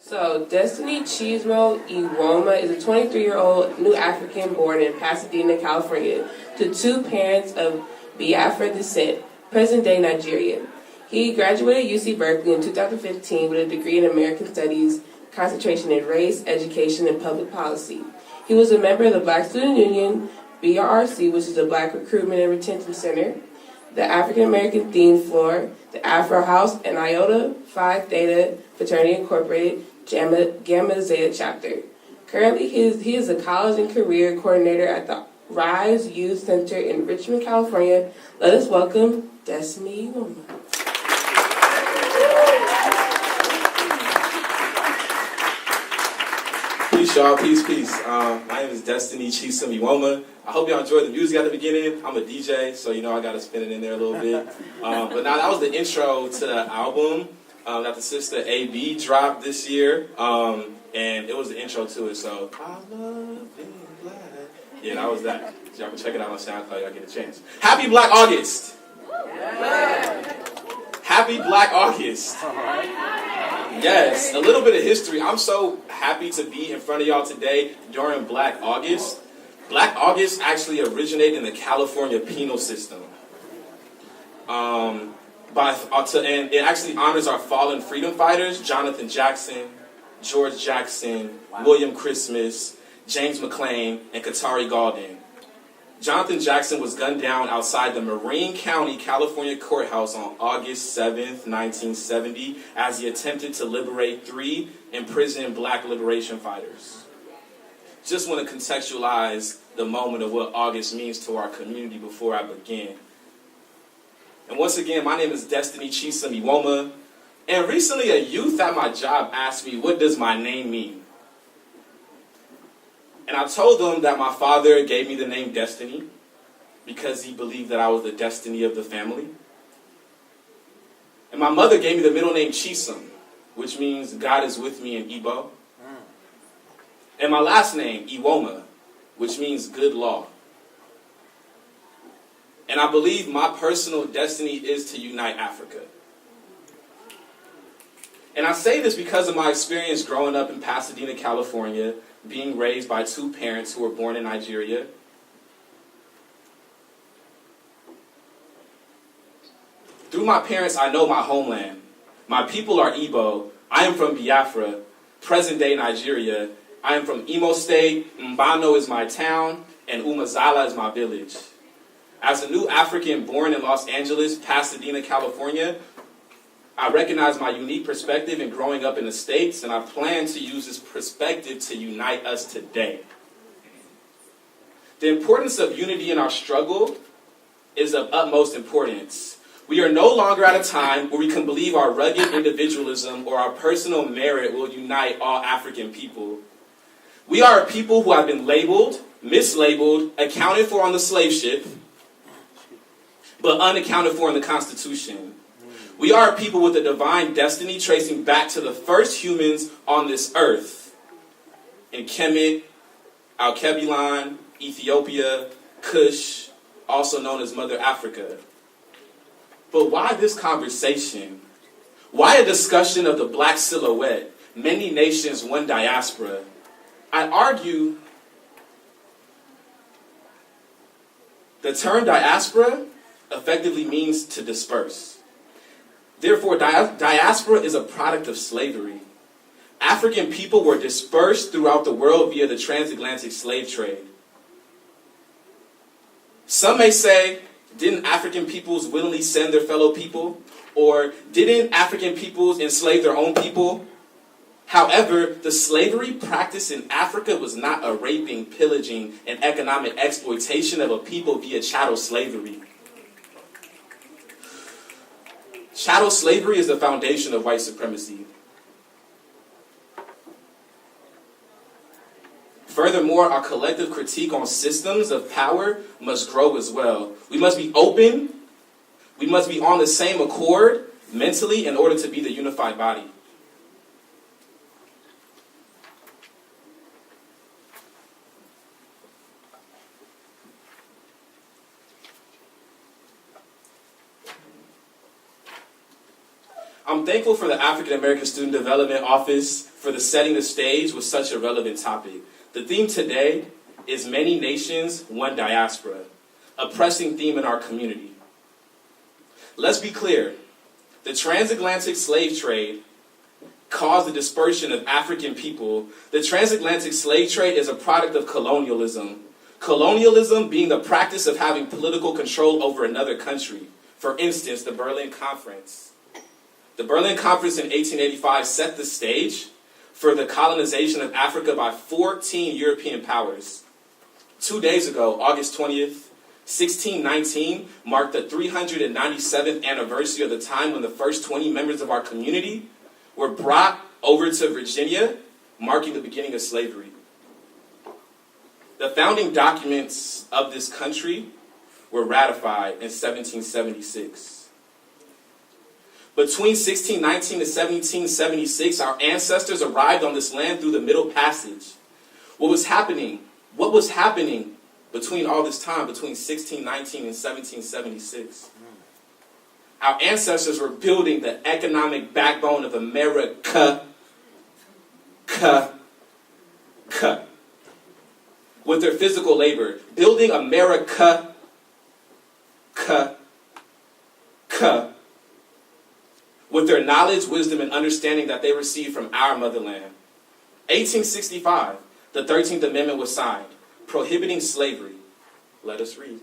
So, Destiny Chisom Iwuoma is a 23-year-old new African born in Pasadena, California, to two parents of Biafra descent, present-day Nigeria. He graduated UC Berkeley in 2015 with a degree in American Studies, concentration in race, education, and public policy. He was a member of the Black Student Union, BRRC, which is the Black Recruitment and Retention Center, the African American Theme Floor, the Afro House, and Iota Phi Theta Fraternity Incorporated Gamma Zeta chapter. Currently, he is a college and career coordinator at the Rise Youth Center in Richmond, California. Let us welcome Destiny Iwuoma. Peace, y'all. Peace. My name is Destiny Chisom Iwuoma. I hope y'all enjoyed the music at the beginning. I'm a DJ, so you know I got to spin it in there a little bit. But now that was the intro to the album that the sister AB dropped this year, and it was the intro to it. So I love being black. Yeah, that was that. So y'all can check it out on SoundCloud. Y'all get a chance. Happy Black August. Happy Black August. Yes, a little bit of history. I'm so happy to be in front of y'all today during Black August. Black August actually originated in the California penal system. And it actually honors our fallen freedom fighters, Jonathan Jackson, George Jackson, William Christmas, James McClain, and Katari Gaulden. Jonathan Jackson was gunned down outside the Marin County, California courthouse on August 7th, 1970, as he attempted to liberate 3 imprisoned black liberation fighters. Just want to contextualize the moment of what August means to our community before I begin. And once again, my name is Destiny Chisom Iwuoma, and recently a youth at my job asked me, what does my name mean? And I told them that my father gave me the name Destiny because he believed that I was the destiny of the family. And my mother gave me the middle name Chisom, which means God is with me in Igbo. And my last name, Iwuoma, which means good law. And I believe my personal destiny is to unite Africa. And I say this because of my experience growing up in Pasadena, California, being raised by 2 parents who were born in Nigeria. Through my parents, I know my homeland. My people are Igbo. I am from Biafra, present-day Nigeria. I am from Imo State. Mbano is my town, and Umazala is my village. As a new African born in Los Angeles, Pasadena, California, I recognize my unique perspective in growing up in the States, and I plan to use this perspective to unite us today. The importance of unity in our struggle is of utmost importance. We are no longer at a time where we can believe our rugged individualism or our personal merit will unite all African people. We are a people who have been labeled, mislabeled, accounted for on the slave ship, but unaccounted for in the Constitution. We are a people with a divine destiny tracing back to the first humans on this earth. In Kemet, Alkebulan, Ethiopia, Kush, also known as Mother Africa. But why this conversation? Why a discussion of the black silhouette? Many nations, one diaspora. I argue the term diaspora effectively means to disperse. Therefore, diaspora is a product of slavery. African people were dispersed throughout the world via the transatlantic slave trade. Some may say, didn't African peoples willingly send their fellow people? Or didn't African peoples enslave their own people? However, the slavery practiced in Africa was not a raping, pillaging, and economic exploitation of a people via chattel slavery. Chattel slavery is the foundation of white supremacy. Furthermore, our collective critique on systems of power must grow as well. We must be open. We must be on the same accord mentally in order to be the unified body. I'm I'm thankful for the African American Student Development Office for setting the stage with such a relevant topic. The theme today is Many Nations, One Diaspora, a pressing theme in our community. Let's be clear. The transatlantic slave trade caused the dispersion of African people. The transatlantic slave trade is a product of colonialism. Colonialism being the practice of having political control over another country. For instance, the Berlin Conference. The Berlin Conference in 1885 set the stage for the colonization of Africa by 14 European powers. 2 days ago, August 20th, 1619, marked the 397th anniversary of the time when the first 20 members of our community were brought over to Virginia, marking the beginning of slavery. The founding documents of this country were ratified in 1776. Between 1619 and 1776, our ancestors arrived on this land through the Middle Passage. What was happening between all this time, between 1619 and 1776? Our ancestors were building the economic backbone of America. With their physical labor, building America, with their knowledge, wisdom, and understanding that they received from our motherland. 1865, the 13th Amendment was signed, prohibiting slavery. Let us read.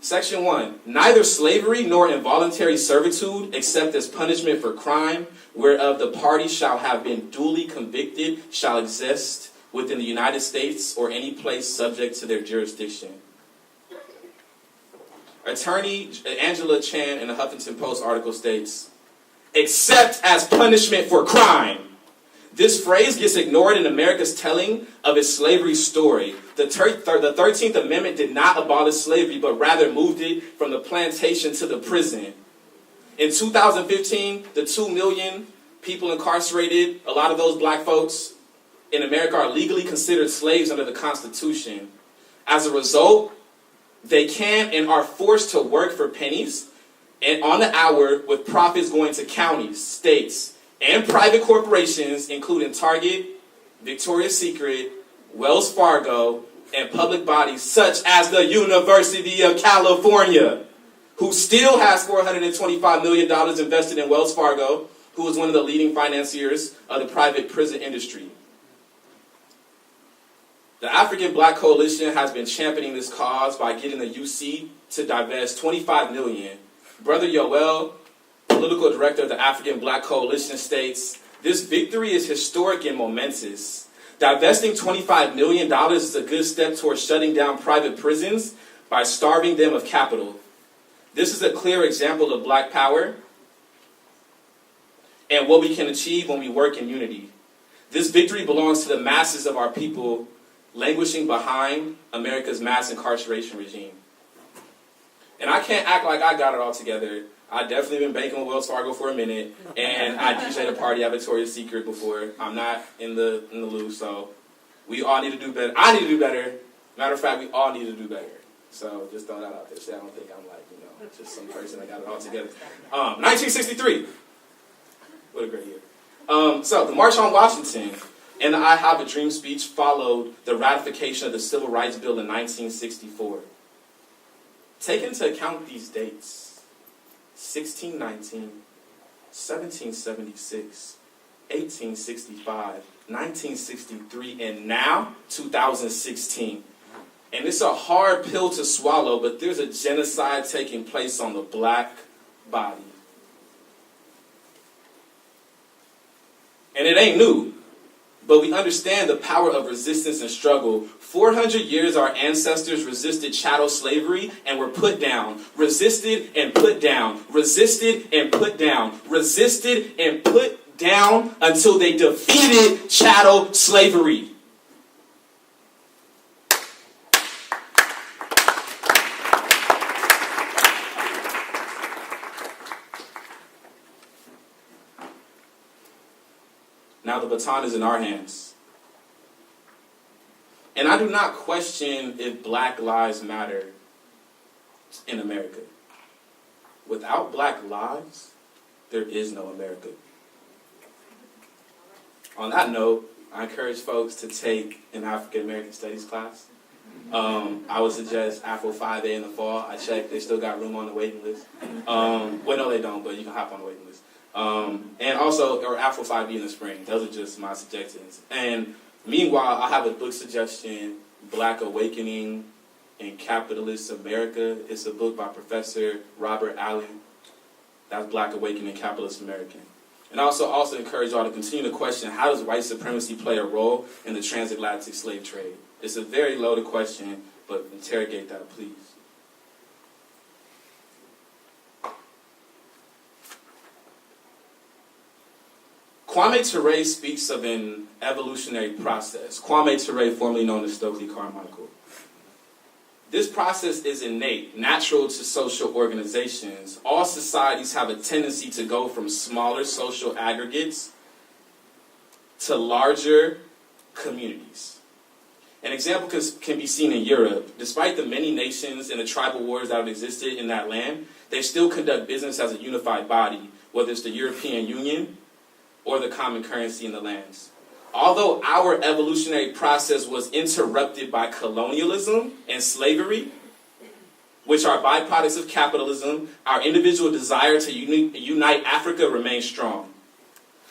Section 1, neither slavery nor involuntary servitude, except as punishment for crime, whereof the party shall have been duly convicted, shall exist within the United States or any place subject to their jurisdiction. Attorney Angela Chan in the Huffington Post article states, except as punishment for crime. This phrase gets ignored in America's telling of its slavery story. The 13th Amendment did not abolish slavery, but rather moved it from the plantation to the prison. In 2015, the 2 million people incarcerated, a lot of those black folks in America are legally considered slaves under the Constitution. As a result, they can and are forced to work for pennies and on the hour, with profits going to counties, states, and private corporations, including Target, Victoria's Secret, Wells Fargo, and public bodies such as the University of California, who still has $425 million invested in Wells Fargo, who is one of the leading financiers of the private prison industry. The African Black Coalition has been championing this cause by getting the UC to divest $25 million. Brother Yoel, political director of the African Black Coalition, states, this victory is historic and momentous. Divesting $25 million is a good step towards shutting down private prisons by starving them of capital. This is a clear example of black power and what we can achieve when we work in unity. This victory belongs to the masses of our people languishing behind America's mass incarceration regime. And I can't act like I got it all together. I've definitely been banking with Wells Fargo for a minute, and I DJ'd a party at Victoria's Secret before. I'm not in the loop, so we all need to do better. I need to do better. Matter of fact, we all need to do better. So just throw that out there. So I don't think I'm like, just some person that got it all together. 1963. What a great year. So the March on Washington and the I Have a Dream speech followed the ratification of the Civil Rights Bill in 1964. Take into account these dates. 1619, 1776, 1865, 1963, and now 2016. And it's a hard pill to swallow, but there's a genocide taking place on the black body. And it ain't new, but we understand the power of resistance and struggle. 400 years our ancestors resisted chattel slavery and were put down. Resisted and put down. Resisted and put down. Resisted and put down until they defeated chattel slavery. Now the baton is in our hands. And I do not question if Black Lives Matter in America. Without Black lives, there is no America. On that note, I encourage folks to take an African American Studies class. I would suggest Afro 5A in the fall. I checked, they still got room on the waiting list. Well, no, they don't, but you can hop on the waiting list. And also, or Afro 5B in the spring. Those are just my suggestions. And meanwhile, I have a book suggestion, Black Awakening in Capitalist America. It's a book by Professor Robert Allen. That's Black Awakening in Capitalist America. And I also encourage y'all to continue to question, how does white supremacy play a role in the transatlantic slave trade? It's a very loaded question, but interrogate that, please. Kwame Ture speaks of an evolutionary process. Kwame Ture, formerly known as Stokely Carmichael. This process is innate, natural to social organizations. All societies have a tendency to go from smaller social aggregates to larger communities. An example can be seen in Europe. Despite the many nations and the tribal wars that have existed in that land, they still conduct business as a unified body, whether it's the European Union or the common currency in the lands. Although our evolutionary process was interrupted by colonialism and slavery, which are byproducts of capitalism, our individual desire to unite Africa remains strong.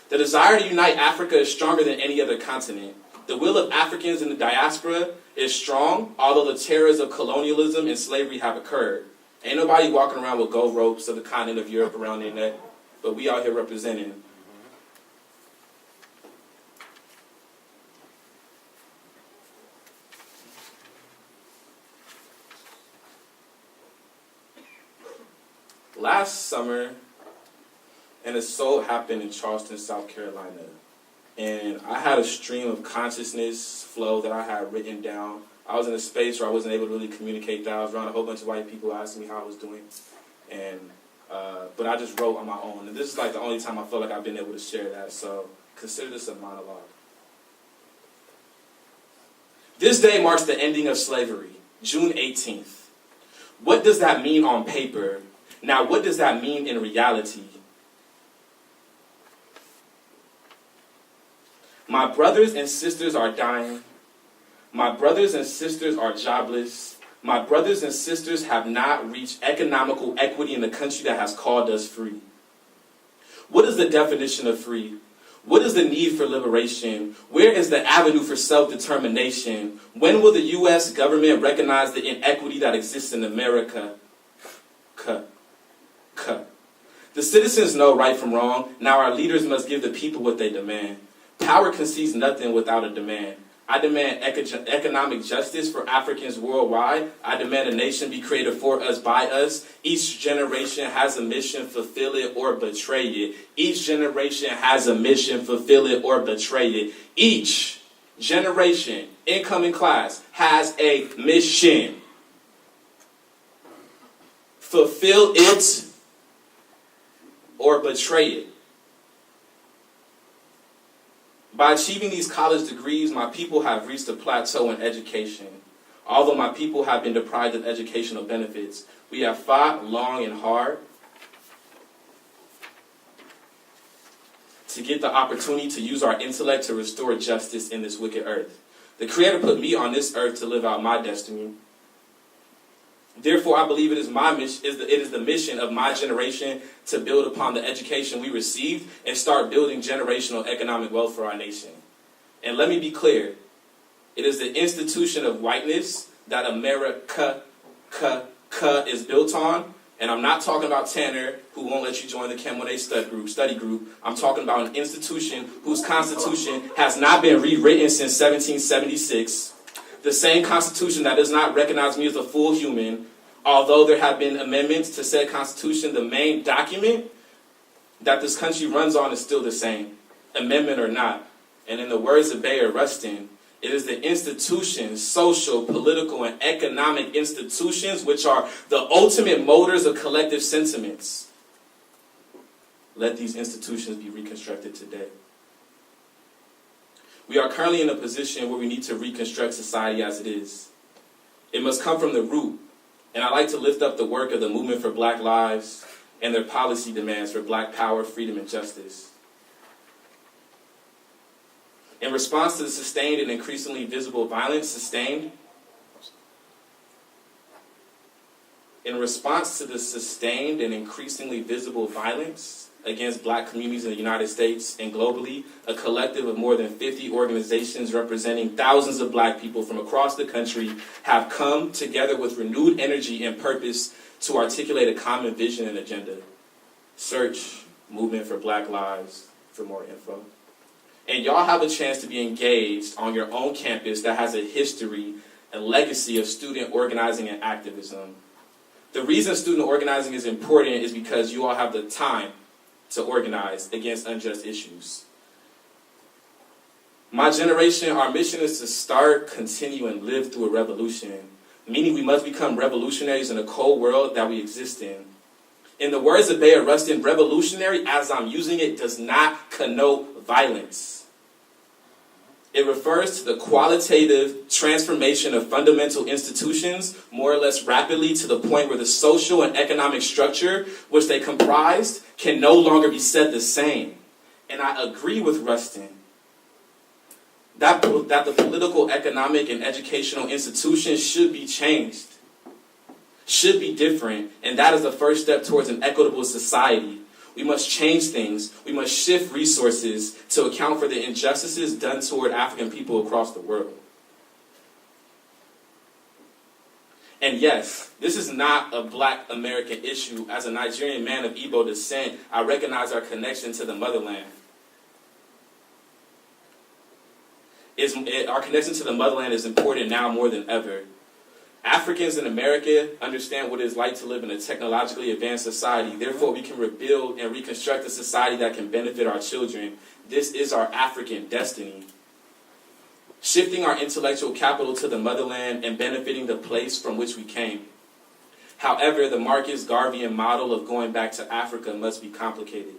The desire to unite Africa is stronger than any other continent. The will of Africans in the diaspora is strong, although the terrors of colonialism and slavery have occurred. Ain't nobody walking around with gold ropes of the continent of Europe around their neck, but we out here representing. Last summer, an assault happened in Charleston, South Carolina. And I had a stream of consciousness flow that I had written down. I was in a space where I wasn't able to really communicate that. I was around a whole bunch of white people asking me how I was doing. But I just wrote on my own. And this is like the only time I feel like I've been able to share that. So consider this a monologue. This day marks the ending of slavery, June 18th. What does that mean on paper? Now, what does that mean in reality? My brothers and sisters are dying. My brothers and sisters are jobless. My brothers and sisters have not reached economical equity in the country that has called us free. What is the definition of free? What is the need for liberation? Where is the avenue for self-determination? When will the U.S. government recognize the inequity that exists in America? The citizens know right from wrong. Now our leaders must give the people what they demand. Power concedes nothing without a demand. I demand economic justice for Africans worldwide. I demand a nation be created for us, by us. Each generation has a mission, fulfill it or betray it. Each generation has a mission, fulfill it or betray it. Each generation, incoming class, has a mission. Fulfill it or betray it. By achieving these college degrees, my people have reached a plateau in education. Although my people have been deprived of educational benefits, we have fought long and hard to get the opportunity to use our intellect to restore justice in this wicked earth. The Creator put me on this earth to live out my destiny. Therefore, I believe it is the mission of my generation to build upon the education we received and start building generational economic wealth for our nation. And let me be clear, it is the institution of whiteness that America is built on. And I'm not talking about Tanner, who won't let you join the Chem 1A study group. I'm talking about an institution whose constitution has not been rewritten since 1776. The same constitution that does not recognize me as a full human. Although there have been amendments to said constitution, the main document that this country runs on is still the same, amendment or not. And in the words of Bayard Rustin, it is the institutions, social, political, and economic institutions, which are the ultimate motors of collective sentiments. Let these institutions be reconstructed today. We are currently in a position where we need to reconstruct society as it is. It must come from the root. And I like to lift up the work of the Movement for Black Lives and their policy demands for Black power, freedom, and justice. In response to the sustained and increasingly visible violence against Black communities in the United States and globally, a collective of more than 50 organizations representing thousands of Black people from across the country have come together with renewed energy and purpose to articulate a common vision and agenda. Search Movement for Black Lives for more info. And y'all have a chance to be engaged on your own campus that has a history and legacy of student organizing and activism. The reason student organizing is important is because you all have the time to organize against unjust issues. My generation, our mission is to start, continue, and live through a revolution, meaning we must become revolutionaries in a cold world that we exist in. In the words of Bayard Rustin, revolutionary, as I'm using it, does not connote violence. It refers to the qualitative transformation of fundamental institutions more or less rapidly to the point where the social and economic structure which they comprised can no longer be said the same. And I agree with Rustin that the political, economic, and educational institutions should be changed, should be different, and that is the first step towards an equitable society. We must change things. We must shift resources to account for the injustices done toward African people across the world. And yes, this is not a Black American issue. As a Nigerian man of Igbo descent, I recognize our connection to the motherland. Our connection to the motherland is important now more than ever. Africans in America understand what it is like to live in a technologically advanced society. Therefore, we can rebuild and reconstruct a society that can benefit our children. This is our African destiny. Shifting our intellectual capital to the motherland and benefiting the place from which we came. However, the Marcus Garveyan model of going back to Africa must be complicated.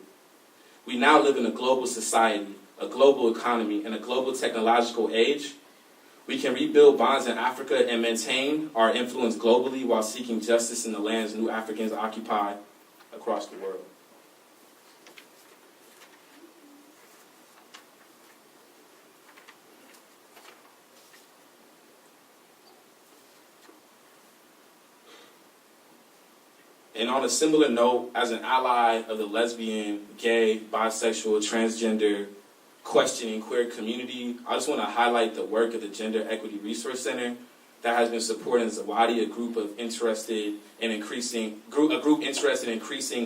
We now live in a global society, a global economy, and a global technological age. We can rebuild bonds in Africa and maintain our influence globally while seeking justice in the lands new Africans occupy across the world. And on a similar note, as an ally of the lesbian, gay, bisexual, transgender, questioning queer community, I just want to highlight the work of the Gender Equity Resource Center that has been supporting Zawadi, a group interested in increasing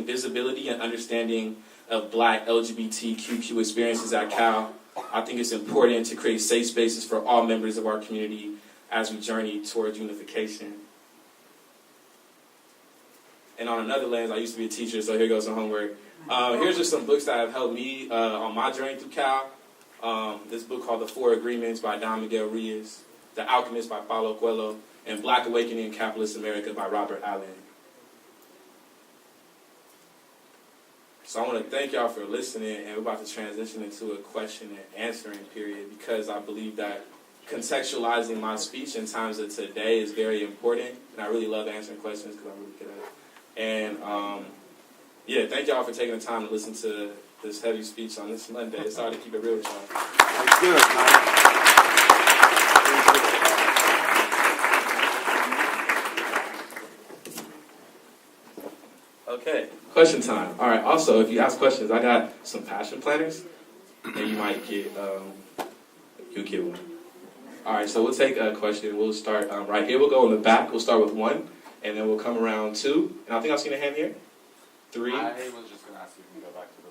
visibility and understanding of Black LGBTQ experiences at Cal. I think it's important to create safe spaces for all members of our community as we journey towards unification. And on another lens, I used to be a teacher, so here goes some homework. Here's just some books that have helped me on my journey through Cal. This book called The Four Agreements by Don Miguel Ruiz, The Alchemist by Paulo Coelho, and Black Awakening in Capitalist America by Robert Allen. So I want to thank y'all for listening, and we're about to transition into a question and answering period because I believe that contextualizing my speech in times of today is very important, and I really love answering questions because I'm really good at it. And yeah, thank y'all for taking the time to listen to this heavy speech on this Monday. It's hard to keep it real with y'all. That's good, man. Okay, question time. All right, also, if you ask questions, I got some passion planners, and you might get, you'll get one. All right, so we'll take a question. We'll start right here. We'll go in the back. We'll start with 1, and then we'll come around 2. And I think I've seen a hand here. 3. I was just going to ask you if you can go back to the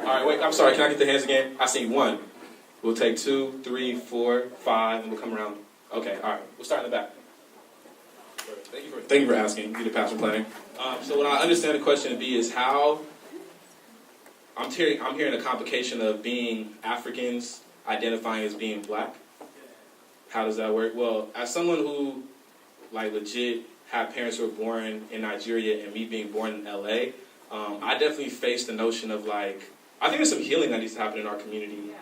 All right, wait, I'm sorry. Can I get the hands again? I see 1. We'll take 2, 3, 4, 5, and we'll come around. Okay, all right. We'll start in the back. Thank you for asking. You're the passion planner. So what I understand the question to be is how I'm hearing a complication of being Africans identifying as being Black. How does that work? Well, as someone who like legit had parents who were born in Nigeria and me being born in LA, I definitely faced the notion of like, I think there's some healing that needs to happen in our community.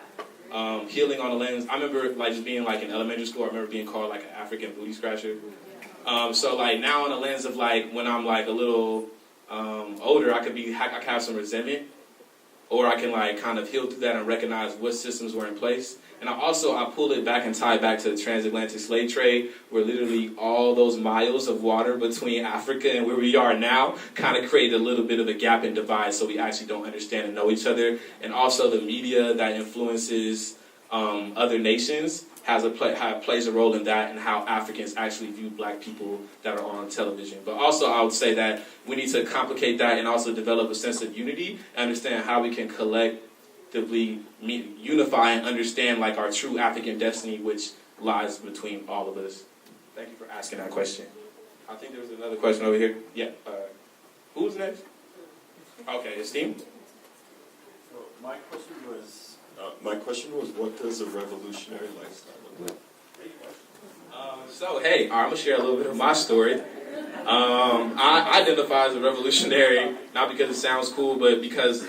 healing on the lens. I remember like just being like in elementary school. I remember being called like an African booty scratcher. So like now on the lens of like when I'm like a little older, I could have some resentment, or I can like kind of heal through that and recognize what systems were in place. And I pull it back and tie it back to the transatlantic slave trade, where literally all those miles of water between Africa and where we are now kind of created a little bit of a gap and divide, so we actually don't understand and know each other. And also the media that influences other nations plays a role in that, and how Africans actually view black people that are on television. But also I would say that we need to complicate that and also develop a sense of unity and understand how we can collectively unify and understand like our true African destiny, which lies between all of us. Thank you for asking that question. I think there was another question over here. Yeah. Who's next? Okay, Esteem. So my question was, what does a revolutionary lifestyle look like? I'm gonna share a little bit of my story. I identify as a revolutionary not because it sounds cool, but because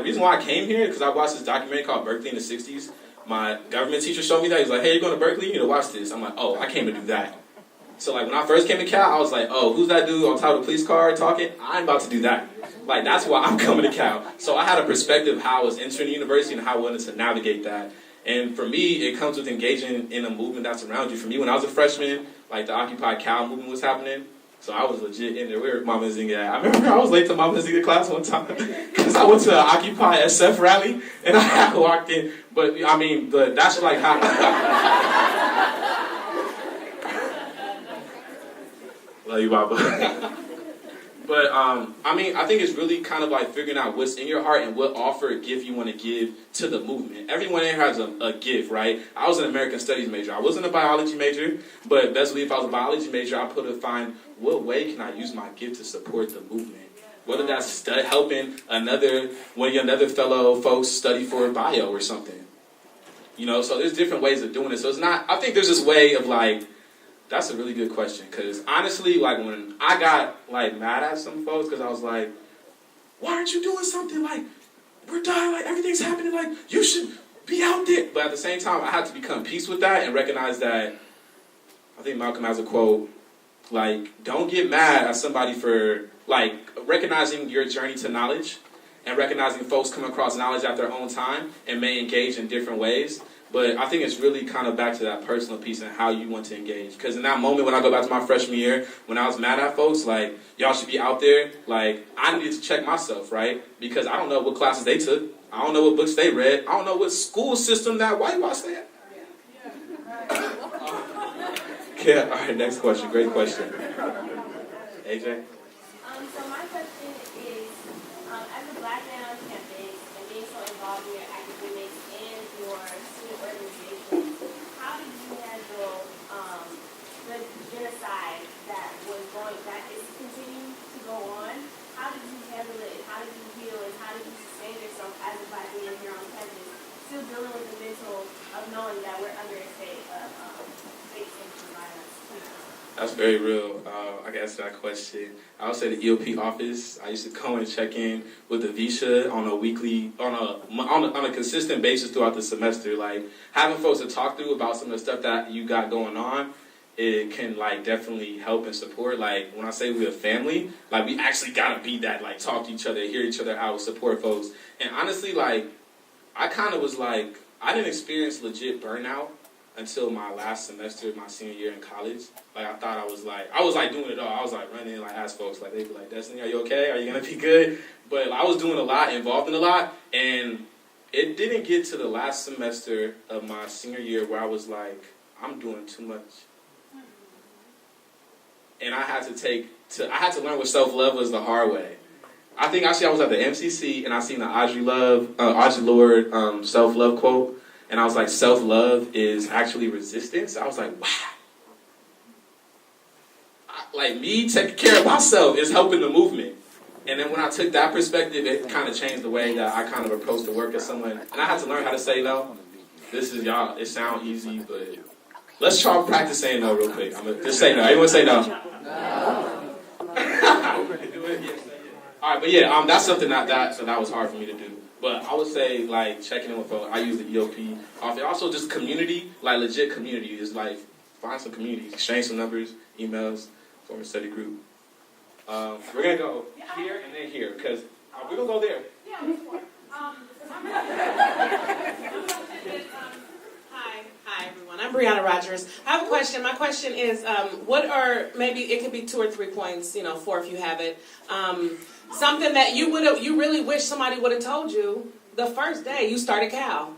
reason why I came here because I watched this documentary called Berkeley in the '60s. My government teacher showed me that. He's like, "Hey, you're going to Berkeley? You need to watch this." I'm like, "Oh, I came to do that." So like when I first came to Cal, I was like, "Oh, who's that dude on top of the police car talking? I'm about to do that." Like that's why I'm coming to Cal. So I had a perspective of how I was entering the university and how I wanted to navigate that. And for me, it comes with engaging in a movement that's around you. For me, when I was a freshman, like the Occupy Cal movement was happening. So I was legit in there. Where Mama Zinga at? I remember I was late to Mama Zinga class one time because I went to an Occupy SF rally and I had walked in. But I mean, that's like how. Love you, Baba. But I think it's really kind of like figuring out what's in your heart and what offer or gift you want to give to the movement. Everyone here has a gift, right? I was an American Studies major. I wasn't a biology major, but best believe if I was a biology major, I find what way can I use my gift to support the movement. Whether that's helping another fellow folks study for bio or something. You know, so there's different ways of doing it. So it's not. I think there's this way of like. That's a really good question, because honestly, like when I got like mad at some folks, because I was like, why aren't you doing something? Like, we're dying, like everything's happening, like you should be out there. But at the same time, I had to become peace with that and recognize that, I think Malcolm has a quote, like, don't get mad at somebody for, like, recognizing your journey to knowledge and recognizing folks come across knowledge at their own time and may engage in different ways. But I think it's really kind of back to that personal piece and how you want to engage. Because in that moment when I go back to my freshman year, when I was mad at folks, like, y'all should be out there, like, I needed to check myself, right? Because I don't know what classes they took. I don't know what books they read. I don't know what school system that whitewash they had. Yeah, all right, next question. Great question. AJ? So my question is, as a Black man on campus and being so involved in your academics and your student organizations, how did you handle the genocide that is continuing to go on? How did you handle it? How did you heal? And how did you sustain yourself as a Black man here on campus, still dealing with the mental of knowing that we're under a state of state-sanctioned violence? That's very real. I can answer that question. I would say the EOP office. I used to go and check in with the VISHA on a consistent basis throughout the semester. Like having folks to talk through about some of the stuff that you got going on, it can like definitely help and support. Like when I say we're a family, like we actually gotta be that. Like talk to each other, hear each other out, support folks. And honestly, like I kind of was like I didn't experience legit burnout until my last semester, my senior year in college. Like, I thought I was doing it all. I was like running, like ask folks, like they'd be like, Destiny, are you okay? Are you gonna be good? But I was doing a lot, involved in a lot, and it didn't get to the last semester of my senior year where I was like, I'm doing too much. And I had to learn what self-love was the hard way. I think actually I was at the MCC and I seen the Audre Lorde self-love quote. And I was like, self-love is actually resistance. I was like, wow. Like me taking care of myself is helping the movement. And then when I took that perspective, it kind of changed the way that I kind of approached the work as someone. And I had to learn how to say no. This is y'all, it sounds easy, but let's try to practice saying no real quick. Just say no. Everyone say no. All right, but yeah, that's something that was hard for me to do. But I would say, like, checking in with folks. I use the EOP often. Also, just community, like, legit community. Is like, find some communities, exchange some numbers, emails, form a study group. We're going to go here and then here, because we're going to go there. Yeah, before. Hi everyone. I'm Brianna Rogers. I have a question. My question is, what are, maybe it could be 2 or 3 points, 4 if you have it. Something that you really wish somebody would have told you the first day you started Cal.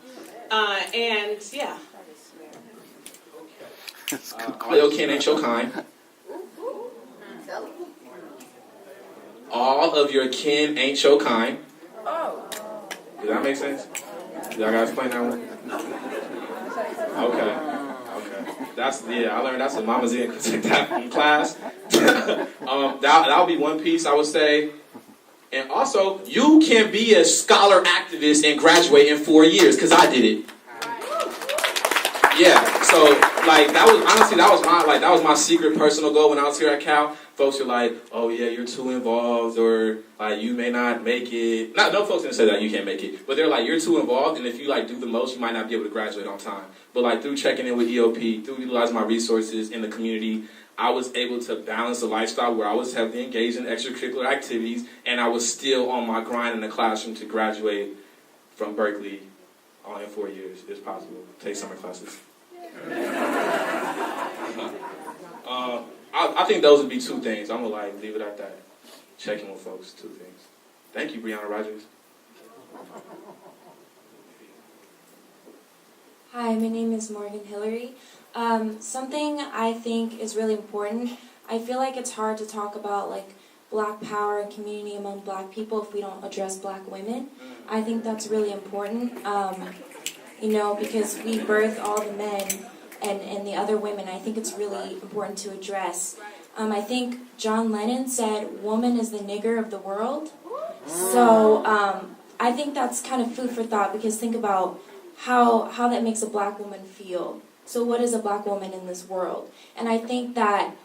And yeah. All your kin ain't your kind. All of your kin ain't your kind. Does that make sense? Y'all gotta explain that one? Okay. I learned that's what Mama's in. Took that in class. That would be one piece I would say. And also, you can be a scholar activist and graduate in 4 years, because I did it. Yeah, so like that was my secret personal goal when I was here at Cal. Folks are like, oh yeah, you're too involved, or like you may not make it. No folks didn't say that you can't make it, but they're like, you're too involved, and if you like do the most, you might not be able to graduate on time. But like through checking in with EOP, through utilizing my resources in the community, I was able to balance a lifestyle where I was heavily engaged in extracurricular activities, and I was still on my grind in the classroom to graduate from Berkeley all in 4 years. It's possible. Take summer classes. I think those would be 2 things. I'm gonna leave it at that. Checking with folks, 2 things. Thank you, Brianna Rogers. Hi, my name is Morgan Hillary. Something I think is really important. I feel like it's hard to talk about like Black power and community among Black people if we don't address Black women. I think that's really important. Because we birth all the men and the other women. I think it's really important to address. I think John Lennon said, "Woman is the nigger of the world." So I think that's kind of food for thought, because think about how that makes a Black woman feel. So what is a Black woman in this world? And I think that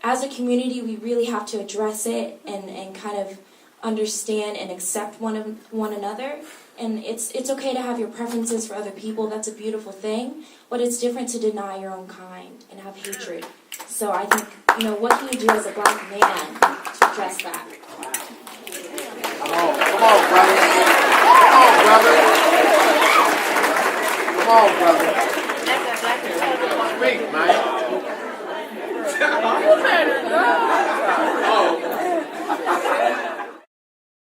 as a community, we really have to address it and kind of understand and accept one another. And it's okay to have your preferences for other people. That's a beautiful thing. But it's different to deny your own kind and have hatred. So I think, what can you do as a Black man to address that? Come on, brother. Come on, brother. Speak, man.